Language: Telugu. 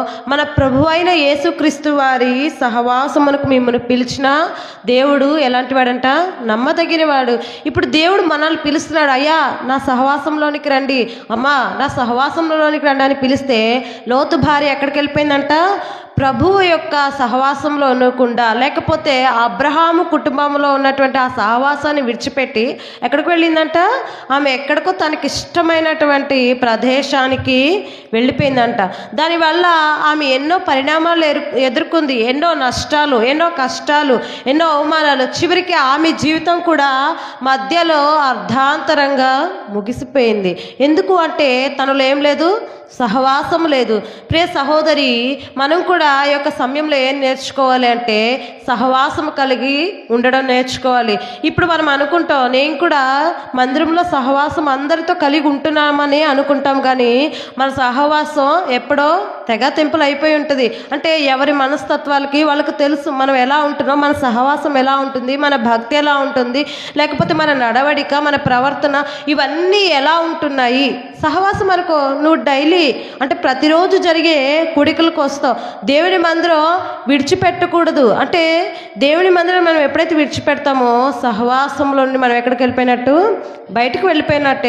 మన ప్రభు అయిన యేసుక్రీస్తు వారి సహవాసమునకు మిమ్మల్ని పిలిచిన దేవుడు ఎలాంటి వాడంట? నమ్మదగిన వాడు. ఇప్పుడు దేవుడు మనల్ని పిలుస్తున్నాడు, అయ్యా నా సహవాసంలోనికి రండి, అమ్మా నా సహవాసంలోనికి రండి అని పిలిస్తే లోతు భార్య ఎక్కడికి వెళ్ళిపోయిందంట? ప్రభువు యొక్క సహవాసంలో ఉండకుండా, లేకపోతే అబ్రహాము కుటుంబంలో ఉన్నటువంటి ఆ సహవాసాన్ని విడిచిపెట్టి ఎక్కడికి వెళ్ళిందంట? ఆమె ఎక్కడికో తనకి ఇష్టమైనటువంటి ప్రదేశానికి వెళ్ళిపోయిందంట. దానివల్ల ఆమె ఎన్నో పరిణామాలు ఎదుర్కొంది, ఎన్నో నష్టాలు, ఎన్నో కష్టాలు, ఎన్నో అవమానాలు. చివరికి ఆమె జీవితం కూడా మధ్యలో అర్ధాంతరంగా ముగిసిపోయింది. ఎందుకు అంటే తనలో ఏం లేదు? సహవాసం లేదు. ప్రియ సహోదరి, మనం కూడా ఈ యొక్క సమయంలో ఏం నేర్చుకోవాలి అంటే సహవాసం కలిగి ఉండడం నేర్చుకోవాలి. ఇప్పుడు మనం అనుకుంటాం, నేను కూడా మందిరంలో సహవాసం అందరితో కలిగి ఉంటున్నామని అనుకుంటాం, కానీ మన సహవాసం ఎప్పుడో తెగ తెంపులు అయిపోయి ఉంటుంది. అంటే ఎవరి మనస్తత్వాలకి వాళ్ళకి తెలుసు మనం ఎలా ఉంటున్నాం, మన సహవాసం ఎలా ఉంటుంది, మన భక్తి ఎలా ఉంటుంది, లేకపోతే మన నడవడిక, మన ప్రవర్తన ఇవన్నీ ఎలా ఉంటున్నాయి. సహవాసం అనుకో, నువ్వు డైలీ అంటే ప్రతిరోజు జరిగే కూడికలకు వస్తావు. దేవుని మందిరం విడిచిపెట్టకూడదు. అంటే దేవుని మందిరం మనం ఎప్పుడైతే విడిచిపెడతామో సహవాసంలో నుండి మనం ఎక్కడికి వెళ్ళిపోయినట్టు? బయటకు వెళ్ళిపోయినట్టే.